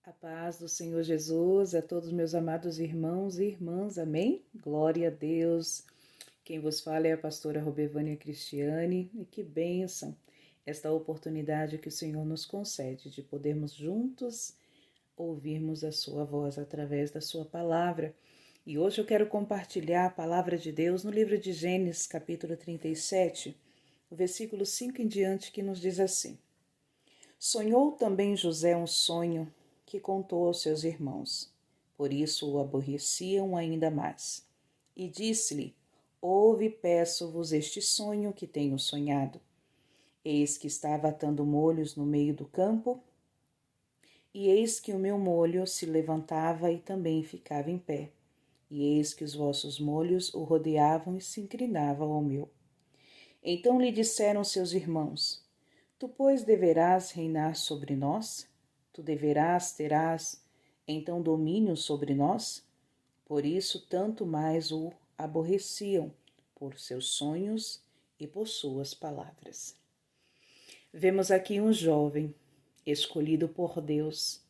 A paz do Senhor Jesus a todos meus amados irmãos e irmãs, amém? Glória a Deus. Quem vos fala é a pastora Robevânia Cristiane e que bênção esta oportunidade que o Senhor nos concede de podermos juntos ouvirmos a sua voz através da sua palavra. E hoje eu quero compartilhar a palavra de Deus no livro de Gênesis, capítulo 37, o versículo 5 em diante, que nos diz assim: Sonhou também José um sonho que contou aos seus irmãos. Por isso o aborreciam ainda mais. E disse-lhe: Ouve, peço-vos este sonho que tenho sonhado. Eis que estava atando molhos no meio do campo, e eis que o meu molho se levantava e também ficava em pé. E eis que os vossos molhos o rodeavam e se inclinavam ao meu. Então lhe disseram seus irmãos: Tu, pois, deverás reinar sobre nós? Terás, então, domínio sobre nós? Por isso, tanto mais o aborreciam, por seus sonhos e por suas palavras. Vemos aqui um jovem escolhido por Deus,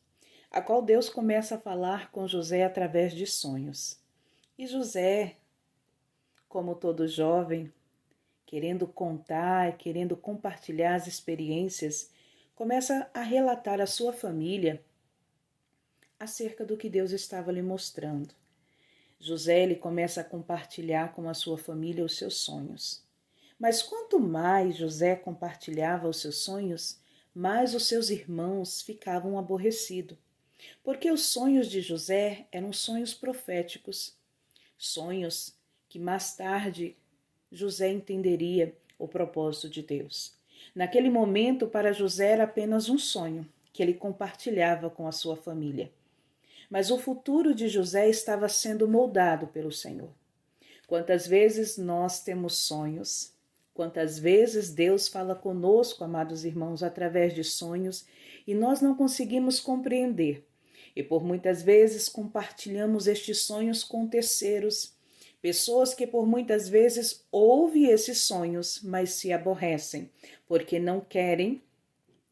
a qual Deus começa a falar com José através de sonhos. E José, como todo jovem, querendo contar, querendo compartilhar as experiências, começa a relatar à sua família acerca do que Deus estava lhe mostrando. José ele começa a compartilhar com a sua família os seus sonhos. Mas quanto mais José compartilhava os seus sonhos, mais os seus irmãos ficavam aborrecidos, porque os sonhos de José eram sonhos proféticos, sonhos que mais tarde José entenderia o propósito de Deus. Naquele momento, para José era apenas um sonho que ele compartilhava com a sua família. Mas o futuro de José estava sendo moldado pelo Senhor. Quantas vezes nós temos sonhos, quantas vezes Deus fala conosco, amados irmãos, através de sonhos, e nós não conseguimos compreender. E por muitas vezes compartilhamos estes sonhos com terceiros, pessoas que por muitas vezes ouvem esses sonhos, mas se aborrecem, porque não querem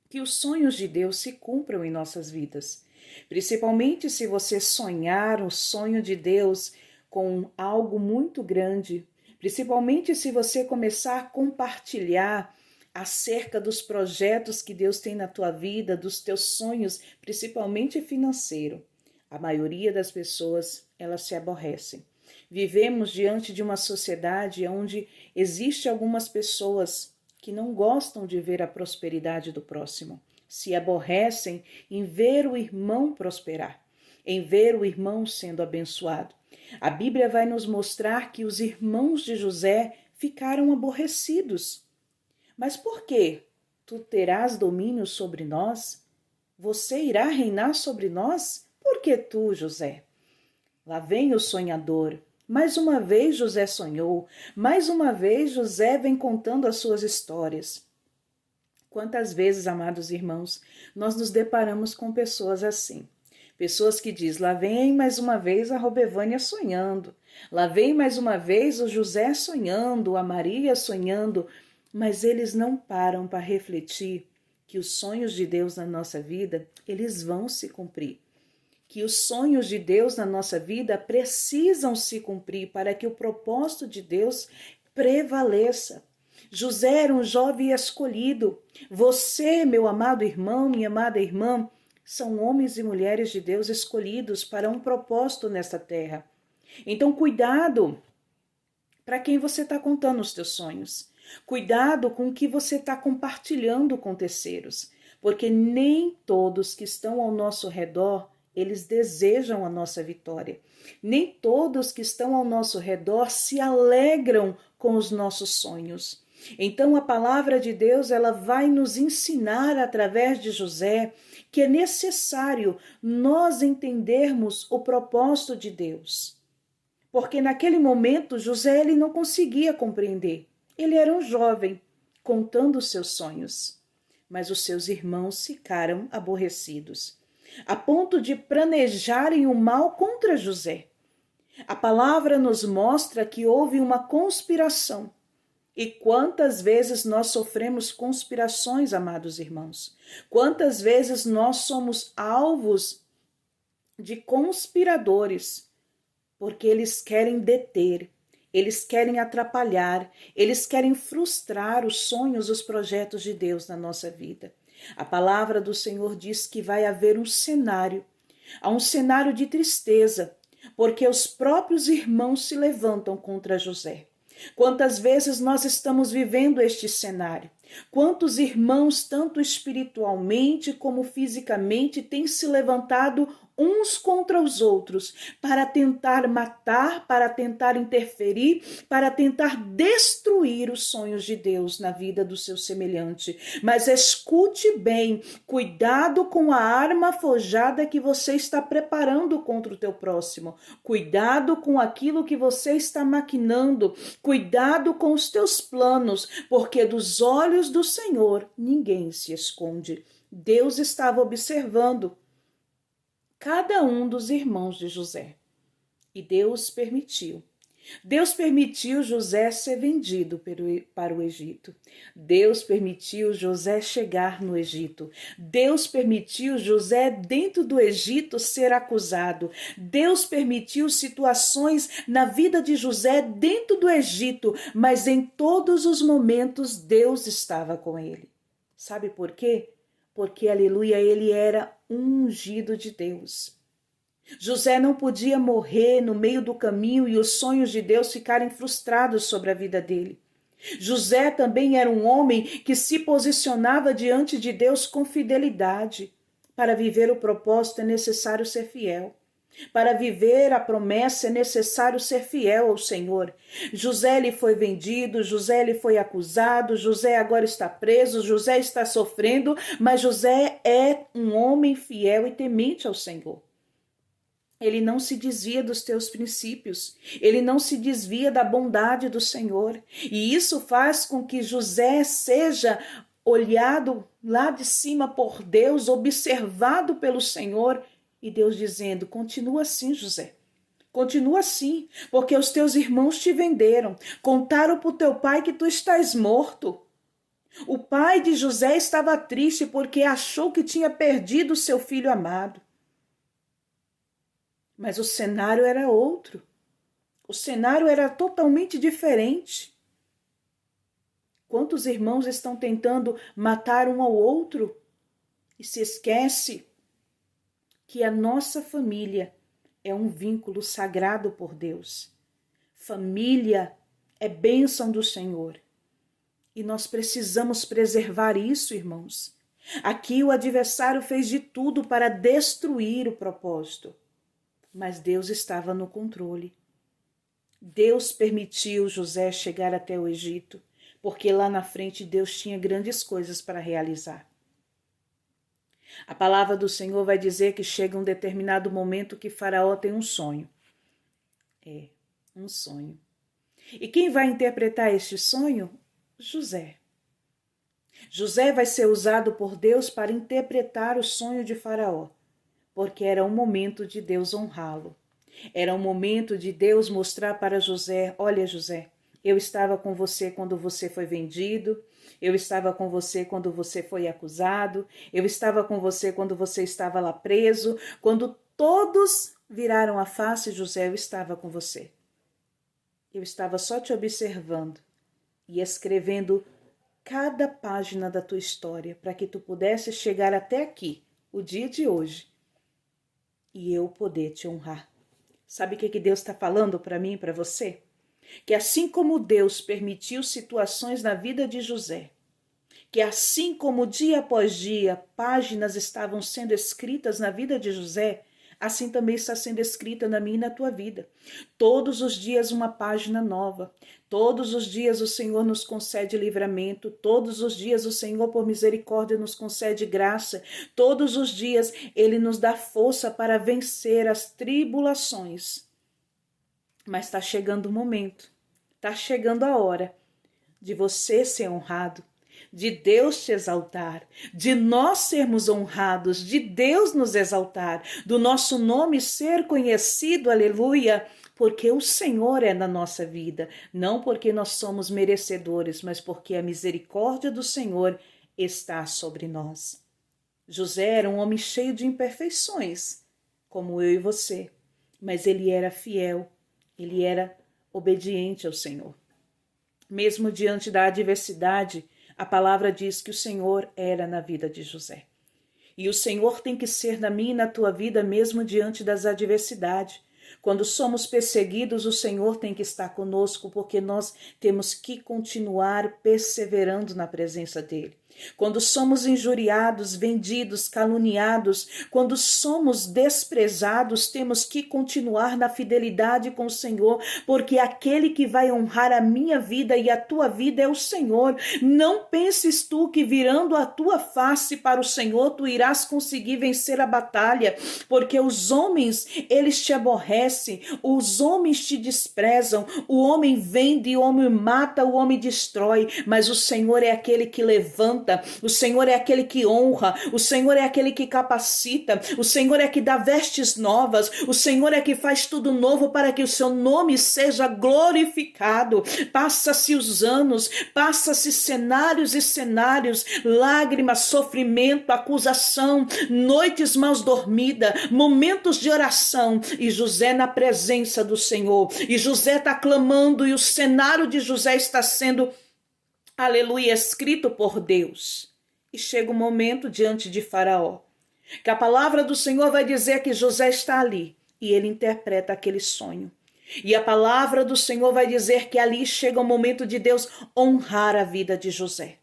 que os sonhos de Deus se cumpram em nossas vidas. Principalmente se você sonhar o sonho de Deus com algo muito grande, principalmente se você começar a compartilhar acerca dos projetos que Deus tem na tua vida, dos teus sonhos, principalmente financeiro. A maioria das pessoas, elas se aborrecem. Vivemos diante de uma sociedade onde existe algumas pessoas que não gostam de ver a prosperidade do próximo, se aborrecem em ver o irmão prosperar, em ver o irmão sendo abençoado. A Bíblia vai nos mostrar que os irmãos de José ficaram aborrecidos. Mas por quê? Tu terás domínio sobre nós? Você irá reinar sobre nós? Por que tu, José? Lá vem o sonhador. Mais uma vez José sonhou, mais uma vez José vem contando as suas histórias. Quantas vezes, amados irmãos, nós nos deparamos com pessoas assim. Pessoas que dizem, lá vem mais uma vez a Robevânia sonhando, lá vem mais uma vez o José sonhando, a Maria sonhando, mas eles não param para refletir que os sonhos de Deus na nossa vida, eles vão se cumprir. Que os sonhos de Deus na nossa vida precisam se cumprir para que o propósito de Deus prevaleça. José era um jovem escolhido. Você, meu amado irmão, minha amada irmã, são homens e mulheres de Deus escolhidos para um propósito nesta terra. Então, cuidado para quem você está contando os teus sonhos. Cuidado com o que você está compartilhando com terceiros, porque nem todos que estão ao nosso redor eles desejam a nossa vitória. Nem todos que estão ao nosso redor se alegram com os nossos sonhos. Então a palavra de Deus ela vai nos ensinar através de José que é necessário nós entendermos o propósito de Deus. Porque naquele momento José ele não conseguia compreender. Ele era um jovem contando os seus sonhos, mas os seus irmãos ficaram aborrecidos, a ponto de planejarem o mal contra José. A palavra nos mostra que houve uma conspiração. E quantas vezes nós sofremos conspirações, amados irmãos? Quantas vezes nós somos alvos de conspiradores, porque eles querem deter, eles querem atrapalhar, eles querem frustrar os sonhos, os projetos de Deus na nossa vida. A palavra do Senhor diz que vai haver um cenário, há um cenário de tristeza, porque os próprios irmãos se levantam contra José. Quantas vezes nós estamos vivendo este cenário? Quantos irmãos, tanto espiritualmente como fisicamente, têm se levantado uns contra os outros para tentar matar, para tentar interferir, para tentar destruir os sonhos de Deus na vida do seu semelhante? Mas escute bem, cuidado com a arma forjada que você está preparando contra o teu próximo. Cuidado com aquilo que você está maquinando. Cuidado com os teus planos, porque dos olhos do Senhor ninguém se esconde. Deus estava observando cada um dos irmãos de José. E Deus permitiu. Deus permitiu José ser vendido para o Egito. Deus permitiu José chegar no Egito. Deus permitiu José dentro do Egito ser acusado. Deus permitiu situações na vida de José dentro do Egito, mas em todos os momentos Deus estava com ele. Sabe por quê? Porque, aleluia, ele era um ungido de Deus. José não podia morrer no meio do caminho e os sonhos de Deus ficarem frustrados sobre a vida dele. José também era um homem que se posicionava diante de Deus com fidelidade. Para viver o propósito é necessário ser fiel. Para viver a promessa é necessário ser fiel ao Senhor. José ele foi vendido, José ele foi acusado, José agora está preso, José está sofrendo, mas José é um homem fiel e temente ao Senhor. Ele não se desvia dos teus princípios, ele não se desvia da bondade do Senhor. E isso faz com que José seja olhado lá de cima por Deus, observado pelo Senhor, e Deus dizendo: continua assim, José. Continua assim, porque os teus irmãos te venderam, contaram para o teu pai que tu estás morto. O pai de José estava triste porque achou que tinha perdido o seu filho amado. Mas o cenário era outro. O cenário era totalmente diferente. Quantos irmãos estão tentando matar um ao outro e se esquece que a nossa família é um vínculo sagrado por Deus. Família é bênção do Senhor. E nós precisamos preservar isso, irmãos. Aqui o adversário fez de tudo para destruir o propósito. Mas Deus estava no controle. Deus permitiu José chegar até o Egito, porque lá na frente Deus tinha grandes coisas para realizar. A palavra do Senhor vai dizer que chega um determinado momento que Faraó tem um sonho. Um sonho. E quem vai interpretar este sonho? José. José vai ser usado por Deus para interpretar o sonho de Faraó, porque era um momento de Deus honrá-lo. Era um momento de Deus mostrar para José: olha, José, eu estava com você quando você foi vendido, eu estava com você quando você foi acusado, eu estava com você quando você estava lá preso, quando todos viraram a face, José, eu estava com você. Eu estava só te observando e escrevendo cada página da tua história para que tu pudesse chegar até aqui, o dia de hoje, e eu poder te honrar. Sabe o que Deus está falando para mim e para você? Que assim como Deus permitiu situações na vida de José, que assim como dia após dia páginas estavam sendo escritas na vida de José, assim também está sendo escrita na minha e na tua vida. Todos os dias uma página nova. Todos os dias o Senhor nos concede livramento. Todos os dias o Senhor, por misericórdia, nos concede graça. Todos os dias Ele nos dá força para vencer as tribulações. Mas está chegando o momento, está chegando a hora de você ser honrado, de Deus te exaltar, de nós sermos honrados, de Deus nos exaltar, do nosso nome ser conhecido, aleluia, porque o Senhor é na nossa vida, não porque nós somos merecedores, mas porque a misericórdia do Senhor está sobre nós. José era um homem cheio de imperfeições, como eu e você, mas ele era fiel, ele era obediente ao Senhor. Mesmo diante da adversidade, a palavra diz que o Senhor era na vida de José. E o Senhor tem que ser na minha e na tua vida mesmo diante das adversidades. Quando somos perseguidos, o Senhor tem que estar conosco, porque nós temos que continuar perseverando na presença dEle. Quando somos injuriados, vendidos, caluniados, quando somos desprezados, temos que continuar na fidelidade com o Senhor, porque aquele que vai honrar a minha vida e a tua vida é o Senhor. Não penses tu que virando a tua face para o Senhor, tu irás conseguir vencer a batalha, porque os homens, eles te aborrecem, os homens te desprezam, o homem vende, o homem mata, o homem destrói, mas o Senhor é aquele que levanta, o Senhor é aquele que honra, o Senhor é aquele que capacita, o Senhor é que dá vestes novas, o Senhor é que faz tudo novo para que o seu nome seja glorificado. Passa-se os anos, passa-se cenários e cenários, lágrimas, sofrimento, acusação, noites mal dormidas, momentos de oração, e José na presença do Senhor, e José está clamando, e o cenário de José está sendo, aleluia, escrito por Deus. E chega um momento diante de Faraó, que a palavra do Senhor vai dizer que José está ali, e ele interpreta aquele sonho. E a palavra do Senhor vai dizer que ali chega o momento de Deus honrar a vida de José.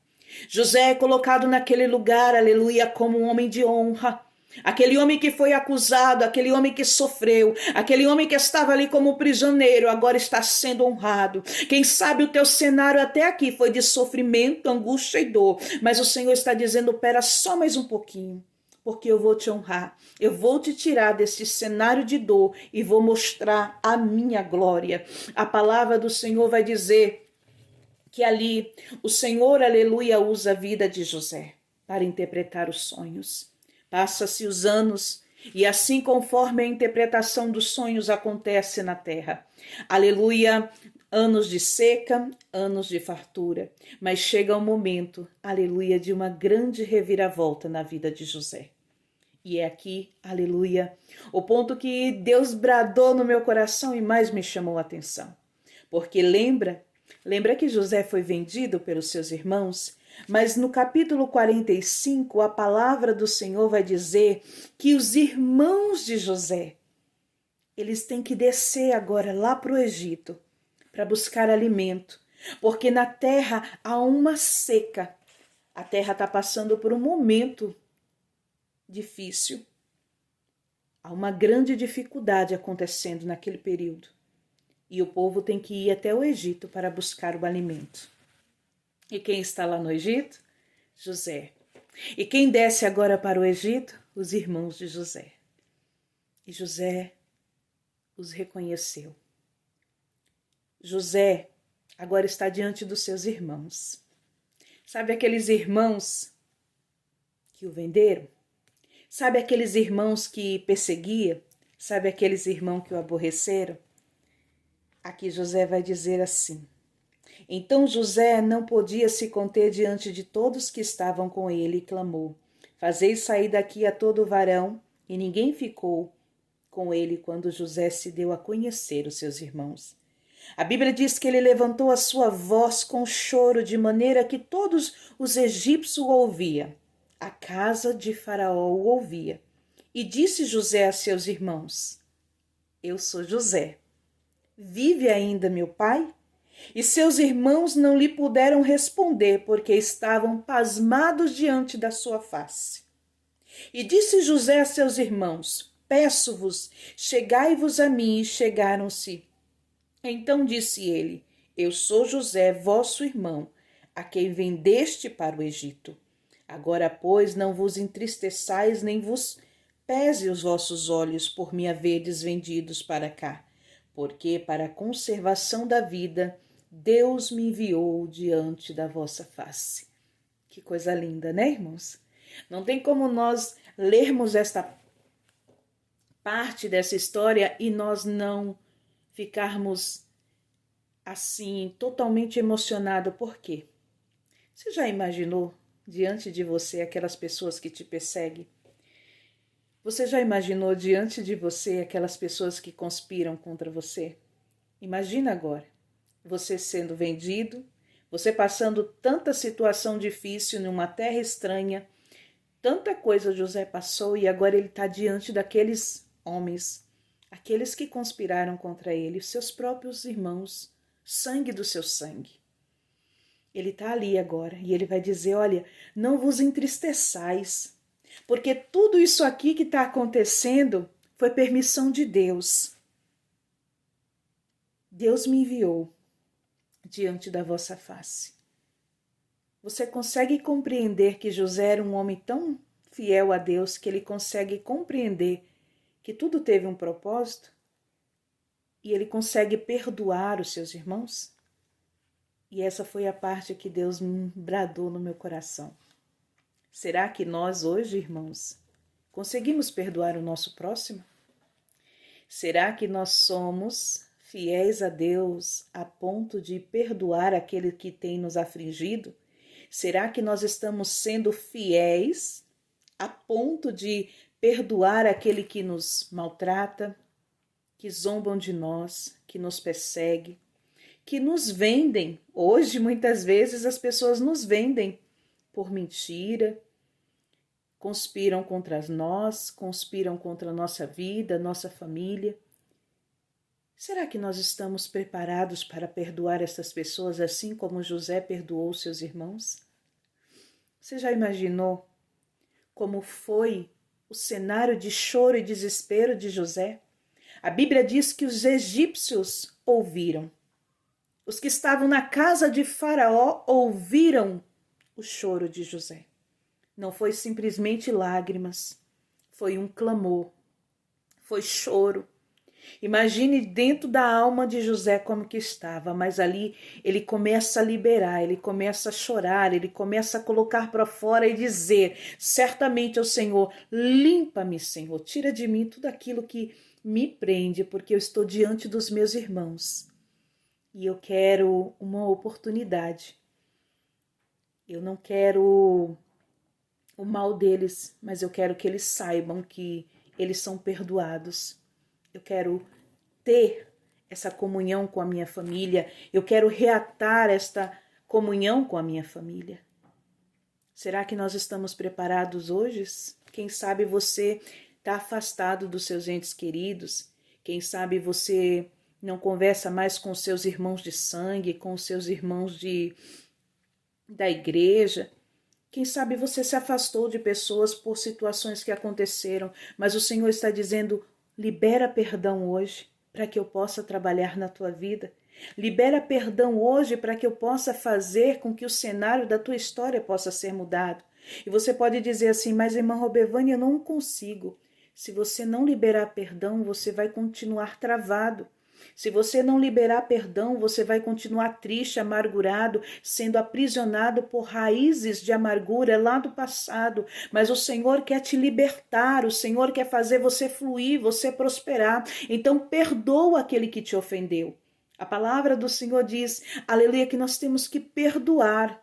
José é colocado naquele lugar, aleluia, como um homem de honra. Aquele homem que foi acusado, aquele homem que sofreu, aquele homem que estava ali como prisioneiro, agora está sendo honrado. Quem sabe o teu cenário até aqui foi de sofrimento, angústia e dor, mas o Senhor está dizendo, pera só mais um pouquinho, porque eu vou te honrar, eu vou te tirar desse cenário de dor e vou mostrar a minha glória. A palavra do Senhor vai dizer que ali o Senhor, aleluia, usa a vida de José para interpretar os sonhos. Passa-se os anos, e assim conforme a interpretação dos sonhos acontece na terra. Aleluia, anos de seca, anos de fartura, mas chega o momento, aleluia, de uma grande reviravolta na vida de José. E é aqui, aleluia, o ponto que Deus bradou no meu coração e mais me chamou a atenção. Porque lembra que José foi vendido pelos seus irmãos? Mas no capítulo 45, a palavra do Senhor vai dizer que os irmãos de José, eles têm que descer agora lá para o Egito para buscar alimento, porque na terra há uma seca. A terra está passando por um momento difícil. Há uma grande dificuldade acontecendo naquele período. E o povo tem que ir até o Egito para buscar o alimento. E quem está lá no Egito? José. E quem desce agora para o Egito? Os irmãos de José. E José os reconheceu. José agora está diante dos seus irmãos. Sabe aqueles irmãos que o venderam? Sabe aqueles irmãos que perseguiam? Sabe aqueles irmãos que o aborreceram? Aqui José vai dizer assim: então José não podia se conter diante de todos que estavam com ele e clamou: fazei sair daqui a todo varão. E ninguém ficou com ele quando José se deu a conhecer os seus irmãos. A Bíblia diz que ele levantou a sua voz com choro, de maneira que todos os egípcios o ouviam. A casa de Faraó o ouvia. E disse José a seus irmãos: eu sou José. Vive ainda meu pai? E seus irmãos não lhe puderam responder, porque estavam pasmados diante da sua face. E disse José a seus irmãos: peço-vos, chegai-vos a mim. E chegaram-se. Então disse ele: eu sou José, vosso irmão, a quem vendeste para o Egito. Agora, pois, não vos entristeçais, nem vos pese os vossos olhos por me haverdes vendidos para cá, porque para a conservação da vida Deus me enviou diante da vossa face. Que coisa linda, né, irmãos? Não tem como nós lermos esta parte dessa história e nós não ficarmos assim, totalmente emocionados. Por quê? Você já imaginou diante de você aquelas pessoas que te perseguem? Você já imaginou diante de você aquelas pessoas que conspiram contra você? Imagina agora, você sendo vendido, você passando tanta situação difícil numa terra estranha, tanta coisa José passou e agora ele está diante daqueles homens, aqueles que conspiraram contra ele, seus próprios irmãos, sangue do seu sangue. Ele está ali agora e ele vai dizer, olha, não vos entristeçais, porque tudo isso aqui que está acontecendo foi permissão de Deus. Deus me enviou diante da vossa face. Você consegue compreender que José era um homem tão fiel a Deus que ele consegue compreender que tudo teve um propósito? E ele consegue perdoar os seus irmãos? E essa foi a parte que Deus me bradou no meu coração. Será que nós hoje, irmãos, conseguimos perdoar o nosso próximo? Será que nós somos fiéis a Deus a ponto de perdoar aquele que tem nos afligido? Será que nós estamos sendo fiéis a ponto de perdoar aquele que nos maltrata, que zombam de nós, que nos persegue, que nos vendem? Hoje, muitas vezes, as pessoas nos vendem por mentira, conspiram contra nós, conspiram contra a nossa vida, nossa família. Será que nós estamos preparados para perdoar essas pessoas assim como José perdoou seus irmãos? Você já imaginou como foi o cenário de choro e desespero de José? A Bíblia diz que os egípcios ouviram. Os que estavam na casa de Faraó ouviram o choro de José. Não foi simplesmente lágrimas, foi um clamor, foi choro. Imagine dentro da alma de José como que estava, mas ali ele começa a liberar, ele começa a chorar, ele começa a colocar para fora e dizer, certamente ao Senhor, limpa-me, Senhor, tira de mim tudo aquilo que me prende, porque eu estou diante dos meus irmãos e eu quero uma oportunidade. Eu não quero o mal deles, mas eu quero que eles saibam que eles são perdoados. Eu quero ter essa comunhão com a minha família. Eu quero reatar esta comunhão com a minha família. Será que nós estamos preparados hoje? Quem sabe você está afastado dos seus entes queridos. Quem sabe você não conversa mais com seus irmãos de sangue, com seus irmãos da igreja. Quem sabe você se afastou de pessoas por situações que aconteceram, mas o Senhor está dizendo, libera perdão hoje para que eu possa trabalhar na tua vida. Libera perdão hoje para que eu possa fazer com que o cenário da tua história possa ser mudado. E você pode dizer assim, mas irmã Robevânia, eu não consigo. Se você não liberar perdão, você vai continuar travado. Se você não liberar perdão, você vai continuar triste, amargurado, sendo aprisionado por raízes de amargura lá do passado. Mas o Senhor quer te libertar, o Senhor quer fazer você fluir, você prosperar. Então perdoa aquele que te ofendeu. A palavra do Senhor diz, aleluia, que nós temos que perdoar.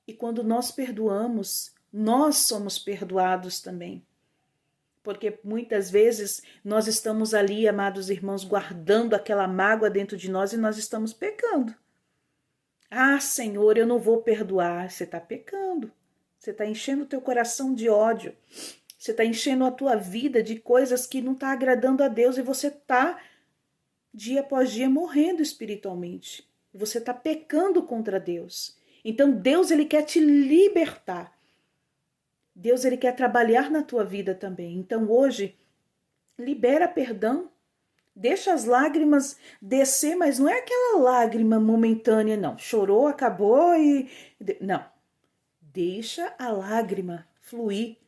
E quando nós perdoamos, nós somos perdoados também. Porque muitas vezes nós estamos ali, amados irmãos, guardando aquela mágoa dentro de nós e nós estamos pecando. Ah, Senhor, eu não vou perdoar. Você está pecando. Você está enchendo o teu coração de ódio. Você está enchendo a tua vida de coisas que não está agradando a Deus e você está, dia após dia, morrendo espiritualmente. Você está pecando contra Deus. Então Deus, ele quer te libertar. Deus, ele quer trabalhar na tua vida também. Então hoje, libera perdão. Deixa as lágrimas descer, mas não é aquela lágrima momentânea, não. Chorou, acabou e... Não. Deixa a lágrima fluir.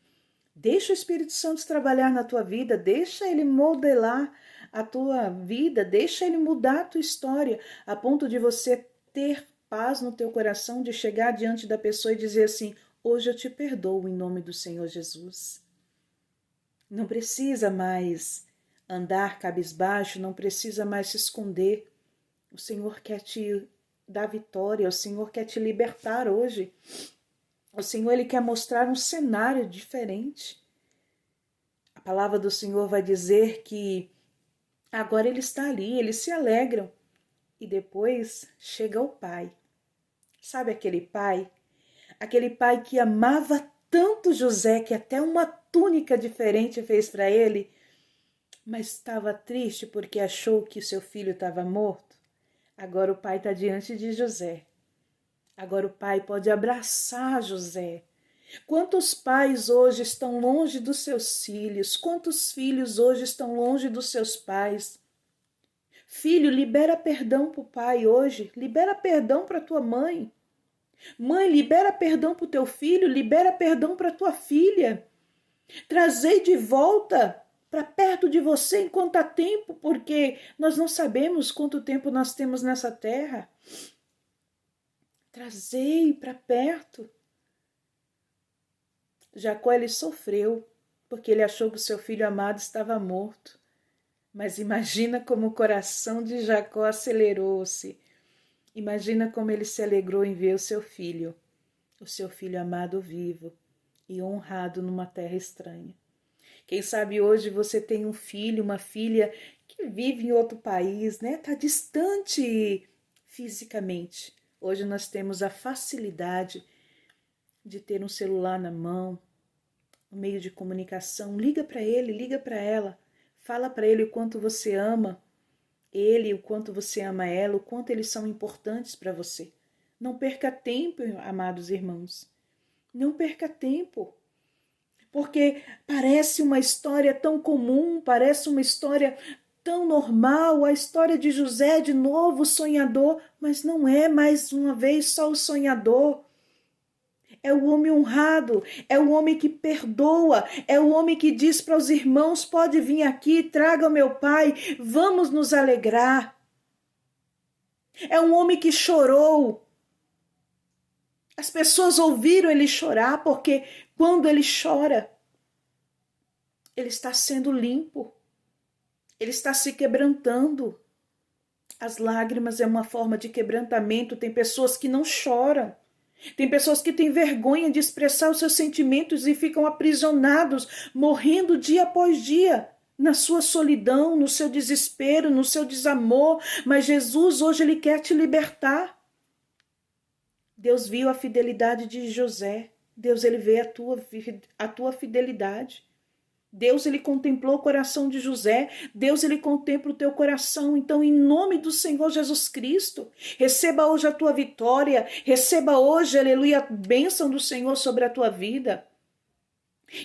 Deixa o Espírito Santo trabalhar na tua vida. Deixa ele modelar a tua vida. Deixa ele mudar a tua história. A ponto de você ter paz no teu coração, de chegar diante da pessoa e dizer assim, hoje eu te perdoo em nome do Senhor Jesus. Não precisa mais andar cabisbaixo, não precisa mais se esconder. O Senhor quer te dar vitória, o Senhor quer te libertar hoje. O Senhor, ele quer mostrar um cenário diferente. A palavra do Senhor vai dizer que agora ele está ali, eles se alegram. E depois chega o pai. Sabe aquele pai? Aquele pai que amava tanto José que até uma túnica diferente fez para ele, mas estava triste porque achou que seu filho estava morto. Agora o pai está diante de José. Agora o pai pode abraçar José. Quantos pais hoje estão longe dos seus filhos? Quantos filhos hoje estão longe dos seus pais? Filho, libera perdão para o pai hoje. Libera perdão para tua mãe. Mãe, libera perdão para o teu filho. Libera perdão para tua filha. Trazei de volta para perto de você enquanto há tempo, porque nós não sabemos quanto tempo nós temos nessa terra. Trazei para perto. Jacó, ele sofreu, porque ele achou que o seu filho amado estava morto. Mas imagina como o coração de Jacó acelerou-se. Imagina como ele se alegrou em ver o seu filho amado vivo e honrado numa terra estranha. Quem sabe hoje você tem um filho, uma filha que vive em outro país, né? Está distante fisicamente. Hoje nós temos a facilidade de ter um celular na mão, um meio de comunicação. Liga para ele, liga para ela. Fala para ele o quanto você ama ele, o quanto você ama ela, o quanto eles são importantes para você. Não perca tempo, amados irmãos. Não perca tempo. Porque parece uma história tão comum, parece uma história tão normal, a história de José, de novo sonhador, mas não é mais uma vez só o sonhador. É o homem honrado, é o homem que perdoa, é o homem que diz para os irmãos, pode vir aqui, traga o meu pai, vamos nos alegrar. É um homem que chorou. As pessoas ouviram ele chorar, porque quando ele chora, ele está sendo limpo, ele está se quebrantando. As lágrimas é uma forma de quebrantamento, tem pessoas que não choram. Tem pessoas que têm vergonha de expressar os seus sentimentos e ficam aprisionados, morrendo dia após dia, na sua solidão, no seu desespero, no seu desamor. Mas Jesus hoje ele quer te libertar. Deus viu a fidelidade de José. Deus ele vê a tua fidelidade. Deus ele contemplou o coração de José, Deus ele contempla o teu coração. Então, em nome do Senhor Jesus Cristo, receba hoje a tua vitória, receba hoje, aleluia, a bênção do Senhor sobre a tua vida.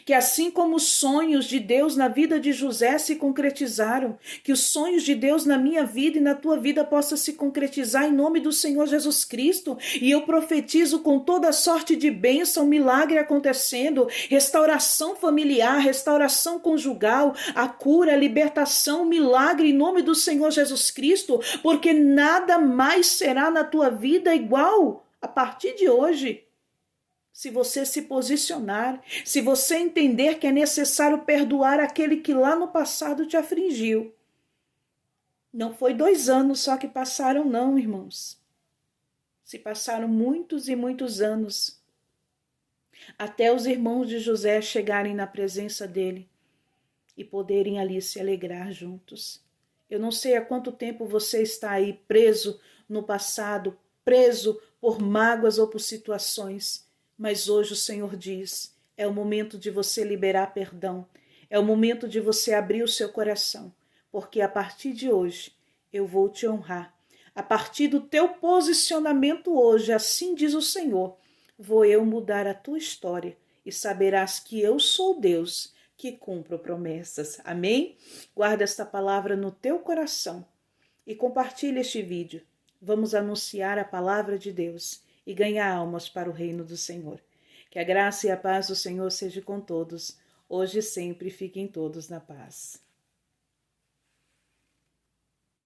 Que assim como os sonhos de Deus na vida de José se concretizaram, que os sonhos de Deus na minha vida e na tua vida possam se concretizar em nome do Senhor Jesus Cristo. E eu profetizo com toda sorte de bênção, milagre acontecendo, restauração familiar, restauração conjugal, a cura, a libertação, milagre em nome do Senhor Jesus Cristo, porque nada mais será na tua vida igual a partir de hoje. Se você se posicionar, se você entender que é necessário perdoar aquele que lá no passado te afligiu. Não foi 2 anos só que passaram, não, irmãos. Se passaram muitos e muitos anos, até os irmãos de José chegarem na presença dele e poderem ali se alegrar juntos. Eu não sei há quanto tempo você está aí preso no passado, preso por mágoas ou por situações. Mas hoje o Senhor diz, é o momento de você liberar perdão, é o momento de você abrir o seu coração, porque a partir de hoje eu vou te honrar. A partir do teu posicionamento hoje, assim diz o Senhor, vou eu mudar a tua história e saberás que eu sou Deus que cumpro promessas. Amém? Guarda esta palavra no teu coração e compartilhe este vídeo. Vamos anunciar a palavra de Deus e ganhar almas para o reino do Senhor. Que a graça e a paz do Senhor seja com todos, hoje e sempre. Fiquem todos na paz.